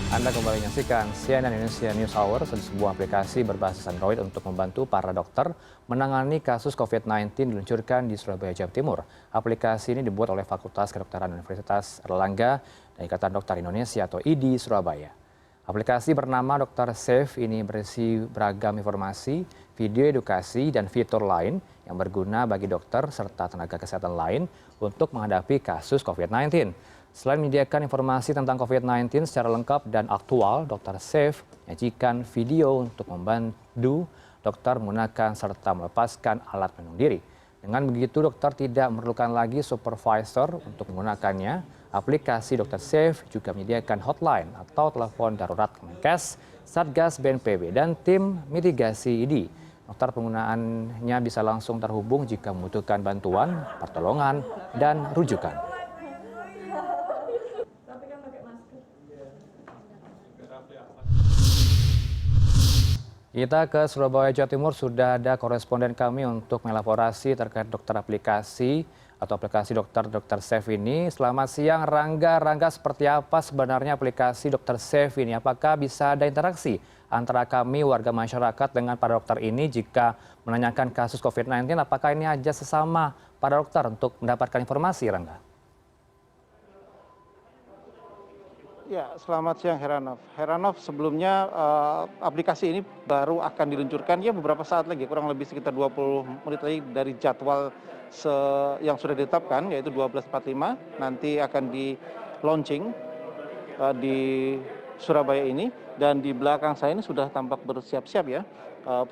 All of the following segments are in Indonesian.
Anda kembali menyaksikan CNN Indonesia News Hour, sebuah aplikasi berbasis Android untuk membantu para dokter menangani kasus COVID-19 diluncurkan di Surabaya, Jawa Timur. Aplikasi ini dibuat oleh Fakultas Kedokteran Universitas Erlangga dan Ikatan Dokter Indonesia atau IDI Surabaya. Aplikasi bernama Dr. Safe ini berisi beragam informasi, video edukasi, dan fitur lain yang berguna bagi dokter serta tenaga kesehatan lain untuk menghadapi kasus COVID-19. Selain menyediakan informasi tentang COVID-19 secara lengkap dan aktual, Dr. Safe menyajikan video untuk membantu dokter menggunakan serta melepaskan alat pelindung diri. Dengan begitu, dokter tidak memerlukan lagi supervisor untuk menggunakannya. Aplikasi Dr. Safe juga menyediakan hotline atau telepon darurat Kemenkes, Satgas BNPB, dan tim mitigasi ID. Dokter penggunaannya bisa langsung terhubung jika membutuhkan bantuan, pertolongan, dan rujukan. Kita ke Surabaya, Jawa Timur, sudah ada koresponden kami untuk melaporasi terkait dokter aplikasi atau aplikasi Dr. Safe ini. Selamat siang Rangga. Rangga, seperti apa sebenarnya aplikasi Dr. Safe ini? Apakah bisa ada interaksi antara kami warga masyarakat dengan para dokter ini jika menanyakan kasus COVID-19? Apakah ini aja sesama para dokter untuk mendapatkan informasi, Rangga? Ya, selamat siang Heranov. Heranov, sebelumnya aplikasi ini baru akan diluncurkan ya beberapa saat lagi, kurang lebih sekitar 20 menit lagi dari jadwal yang sudah ditetapkan, yaitu 12.45. Nanti akan di launching di Surabaya ini, dan di belakang saya ini sudah tampak bersiap-siap ya.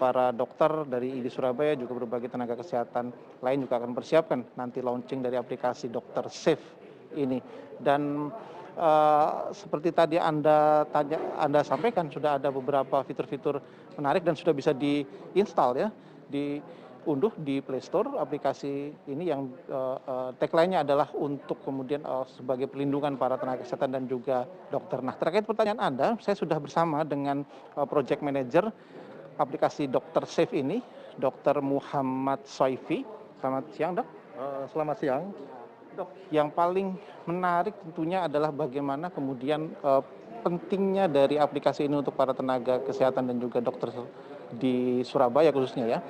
Para dokter dari IDI Surabaya juga berbagai tenaga kesehatan lain juga akan persiapkan nanti launching dari aplikasi Dr. Safe ini. Dan seperti tadi Anda sampaikan, sudah ada beberapa fitur-fitur menarik dan sudah bisa diinstal ya, diunduh di Play Store aplikasi ini yang tagline-nya adalah untuk kemudian sebagai perlindungan para tenaga kesehatan dan juga dokter. Nah, terkait pertanyaan Anda, saya sudah bersama dengan Project Manager aplikasi Dr. Safe ini, Dr. Muhammad Soifi. Selamat siang, Dok. Selamat siang. Dok, yang paling menarik tentunya adalah bagaimana kemudian pentingnya dari aplikasi ini untuk para tenaga kesehatan dan juga dokter di Surabaya khususnya ya.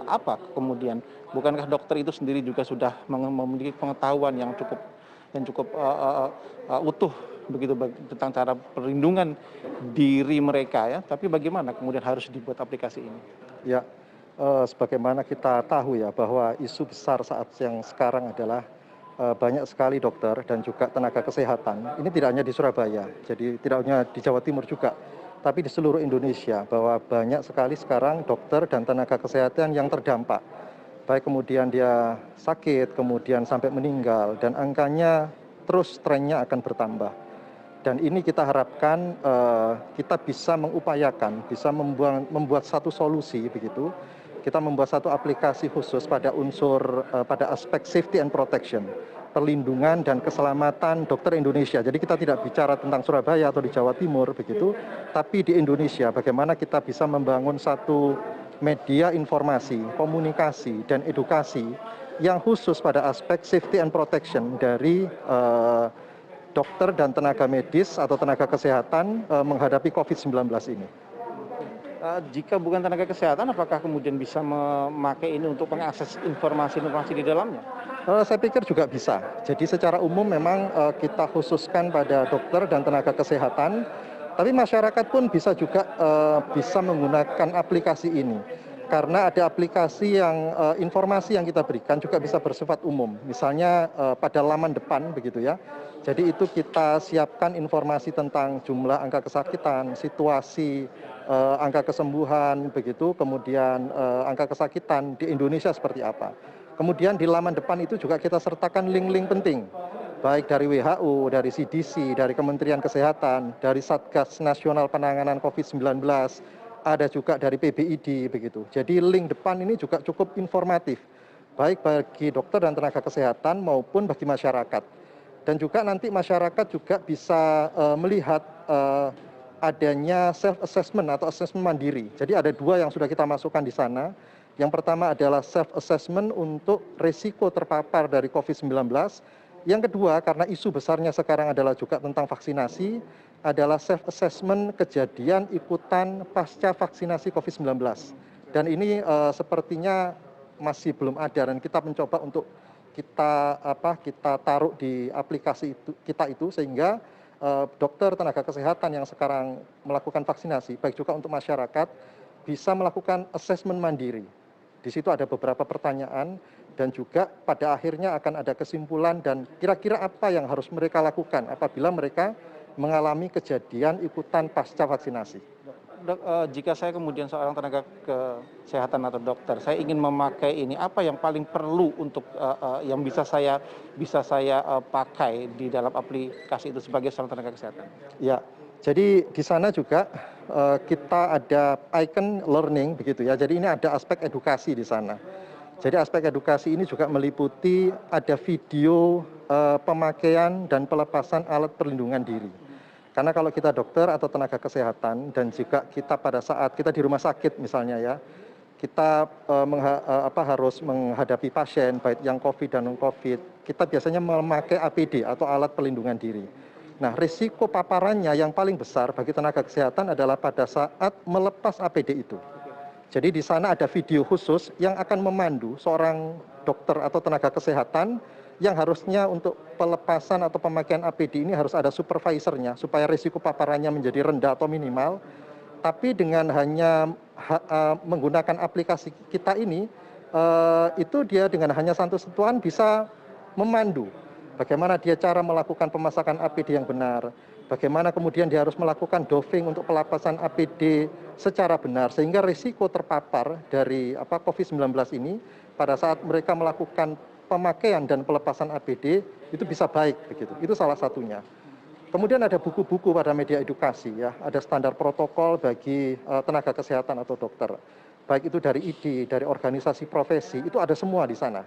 Apa kemudian, bukankah dokter itu sendiri juga sudah memiliki pengetahuan yang cukup utuh begitu tentang cara perlindungan diri mereka ya. Tapi bagaimana kemudian harus dibuat aplikasi ini? Ya, sebagaimana kita tahu ya bahwa isu besar saat yang sekarang adalah banyak sekali dokter dan juga tenaga kesehatan. Ini tidak hanya di Surabaya, jadi tidak hanya di Jawa Timur juga, tapi di seluruh Indonesia, bahwa banyak sekali sekarang dokter dan tenaga kesehatan yang terdampak. Baik kemudian dia sakit, kemudian sampai meninggal, dan angkanya terus trennya akan bertambah. Dan ini kita harapkan kita bisa mengupayakan, bisa membuat satu solusi begitu. Kita membuat satu aplikasi khusus pada pada aspek safety and protection, perlindungan dan keselamatan dokter Indonesia. Jadi kita tidak bicara tentang Surabaya atau di Jawa Timur begitu, tapi di Indonesia bagaimana kita bisa membangun satu media informasi, komunikasi dan edukasi yang khusus pada aspek safety and protection dari dokter dan tenaga medis atau tenaga kesehatan menghadapi COVID-19 ini. Jika bukan tenaga kesehatan, apakah kemudian bisa memakai ini untuk mengakses informasi-informasi di dalamnya? Saya pikir juga bisa. Jadi secara umum memang kita khususkan pada dokter dan tenaga kesehatan, tapi masyarakat pun bisa juga bisa menggunakan aplikasi ini. Karena ada aplikasi yang informasi yang kita berikan juga bisa bersifat umum. Misalnya pada laman depan begitu ya. Jadi itu kita siapkan informasi tentang jumlah angka kesakitan, situasi angka kesembuhan begitu, kemudian angka kesakitan di Indonesia seperti apa. Kemudian di laman depan itu juga kita sertakan link-link penting, baik dari WHO, dari CDC, dari Kementerian Kesehatan, dari Satgas Nasional Penanganan COVID-19, ada juga dari PBID begitu. Jadi link depan ini juga cukup informatif, baik bagi dokter dan tenaga kesehatan maupun bagi masyarakat. Dan juga nanti masyarakat juga bisa melihat adanya self-assessment atau assessment mandiri. Jadi ada dua yang sudah kita masukkan di sana. Yang pertama adalah self-assessment untuk risiko terpapar dari COVID-19. Yang kedua, karena isu besarnya sekarang adalah juga tentang vaksinasi, adalah self assessment kejadian ikutan pasca vaksinasi COVID-19. Dan ini sepertinya masih belum ada, dan kita mencoba untuk kita taruh di aplikasi itu sehingga dokter tenaga kesehatan yang sekarang melakukan vaksinasi, baik juga untuk masyarakat, bisa melakukan assessment mandiri. Di situ ada beberapa pertanyaan dan juga pada akhirnya akan ada kesimpulan dan kira-kira apa yang harus mereka lakukan apabila mereka mengalami kejadian ikutan pasca vaksinasi. Dok, jika saya kemudian seorang tenaga kesehatan atau dokter, saya ingin memakai ini, apa yang paling perlu untuk yang bisa saya pakai di dalam aplikasi itu sebagai seorang tenaga kesehatan? Ya, jadi di sana juga kita ada icon learning begitu ya. Jadi ini ada aspek edukasi di sana. Jadi aspek edukasi ini juga meliputi ada video pemakaian dan pelepasan alat perlindungan diri. Karena kalau kita dokter atau tenaga kesehatan dan juga kita pada saat kita di rumah sakit misalnya ya, kita harus menghadapi pasien baik yang COVID dan non-COVID, kita biasanya memakai APD atau alat pelindungan diri. Nah, risiko paparannya yang paling besar bagi tenaga kesehatan adalah pada saat melepas APD itu. Jadi di sana ada video khusus yang akan memandu seorang dokter atau tenaga kesehatan yang harusnya untuk pelepasan atau pemakaian APD ini harus ada supervisornya supaya risiko paparannya menjadi rendah atau minimal. Tapi dengan hanya menggunakan aplikasi kita ini, itu dia dengan hanya satu sentuhan bisa memandu bagaimana dia cara melakukan pemasakan APD yang benar, bagaimana kemudian dia harus melakukan dosing untuk pelepasan APD secara benar, sehingga risiko terpapar dari COVID-19 ini pada saat mereka melakukan pemakaian dan pelepasan APD itu bisa baik begitu. Itu salah satunya. Kemudian ada buku-buku pada media edukasi ya, ada standar protokol bagi tenaga kesehatan atau dokter. Baik itu dari ID, dari organisasi profesi, itu ada semua di sana.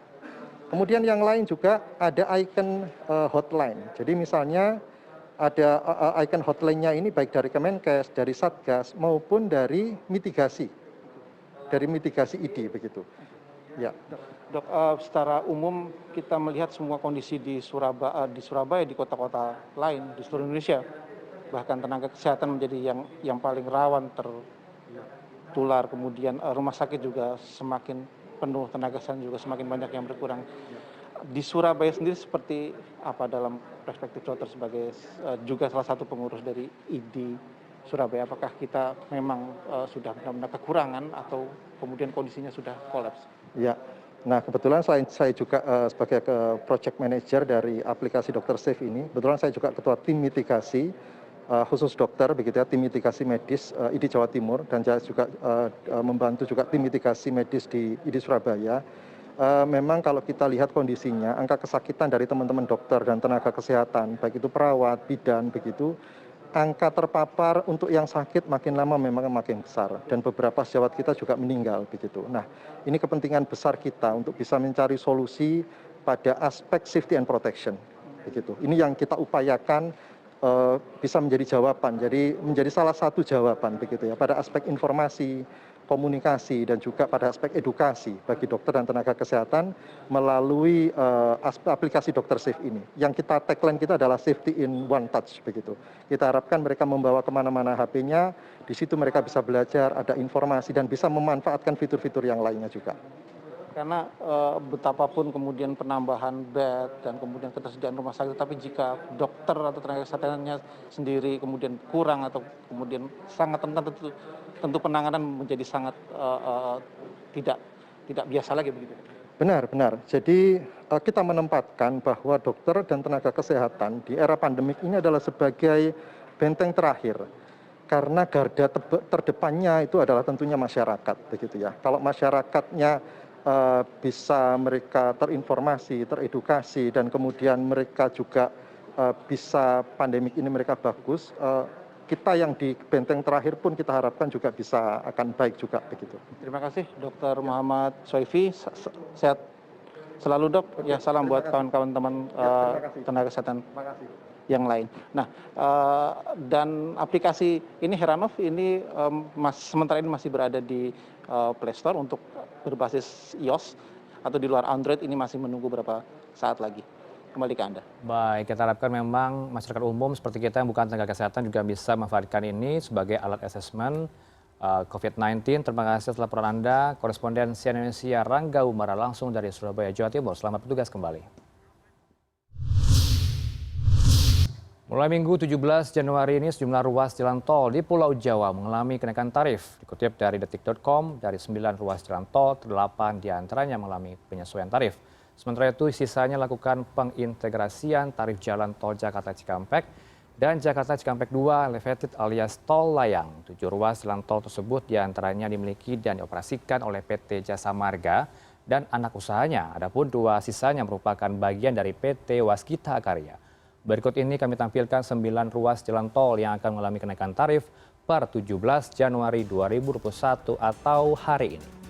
Kemudian yang lain juga ada icon hotline. Jadi misalnya ada icon hotline-nya ini baik dari Kemenkes, dari Satgas maupun dari mitigasi ID begitu. Ya. Dok, secara umum kita melihat semua kondisi di Surabaya, di kota-kota lain di seluruh Indonesia, bahkan tenaga kesehatan menjadi yang paling rawan tertular. Kemudian rumah sakit juga semakin penuh, tenaga kesehatan juga semakin banyak yang berkurang. Di Surabaya sendiri seperti apa dalam perspektif dokter sebagai juga salah satu pengurus dari ID Surabaya? Apakah kita memang sudah benar-benar kekurangan atau kemudian kondisinya sudah kolaps? Ya, nah kebetulan saya juga sebagai project manager dari aplikasi Dokter Safe ini, kebetulan saya juga ketua tim mitigasi khusus dokter begitu ya, tim mitigasi medis ID Jawa Timur, dan saya juga membantu juga tim mitigasi medis di ID Surabaya. Memang kalau kita lihat kondisinya, angka kesakitan dari teman-teman dokter dan tenaga kesehatan, baik itu perawat, bidan begitu, angka terpapar untuk yang sakit makin lama memang makin besar, dan beberapa sejawat kita juga meninggal begitu. Nah, ini kepentingan besar kita untuk bisa mencari solusi pada aspek safety and protection begitu. Ini yang kita upayakan bisa menjadi jawaban, jadi menjadi salah satu jawaban begitu ya pada aspek informasi, komunikasi, dan juga pada aspek edukasi bagi dokter dan tenaga kesehatan melalui aplikasi Dokter Safe ini. Yang kita tagline kita adalah safety in one touch begitu. Kita harapkan mereka membawa kemana-mana HP-nya, di situ mereka bisa belajar, ada informasi, dan bisa memanfaatkan fitur-fitur yang lainnya juga. Karena betapapun kemudian penambahan bed dan kemudian ketersediaan rumah sakit, tapi jika dokter atau tenaga kesehatannya sendiri kemudian kurang atau kemudian sangat rentan, tentu penanganan menjadi sangat tidak biasa lagi begitu. Benar. Jadi kita menempatkan bahwa dokter dan tenaga kesehatan di era pandemik ini adalah sebagai benteng terakhir. Karena garda terdepannya itu adalah tentunya masyarakat begitu ya. Kalau masyarakatnya bisa mereka terinformasi, teredukasi, dan kemudian mereka juga bisa pandemik ini mereka bagus, kita yang di benteng terakhir pun kita harapkan juga bisa akan baik juga begitu. Terima kasih Dr. Muhammad Soifi, sehat selalu dok. Ya, salam buat kawan-kawan teman tenaga kesehatan yang lain. Nah, dan aplikasi ini Heranov ini sementara ini masih berada di Play Store untuk berbasis iOS, atau di luar Android ini masih menunggu beberapa saat lagi. Kembali ke Anda. Baik, kita harapkan memang masyarakat umum seperti kita yang bukan tenaga kesehatan juga bisa memanfaatkan ini sebagai alat asesmen COVID-19. Terima kasih atas laporan Anda, koresponden CNN Indonesia Rangga Umara langsung dari Surabaya, Jawa Timur. Selamat bertugas kembali. Mulai Minggu 17 Januari ini sejumlah ruas jalan tol di Pulau Jawa mengalami kenaikan tarif. Dikutip dari detik.com, dari 9 ruas jalan tol, 8 diantaranya mengalami penyesuaian tarif. Sementara itu sisanya lakukan pengintegrasian tarif jalan tol Jakarta Cikampek dan Jakarta Cikampek 2 elevated alias tol layang. 7 ruas jalan tol tersebut diantaranya dimiliki dan dioperasikan oleh PT Jasa Marga dan anak usahanya. Adapun 2 sisanya merupakan bagian dari PT Waskita Karya. Berikut ini kami tampilkan 9 ruas jalan tol yang akan mengalami kenaikan tarif per 17 Januari 2021 atau hari ini.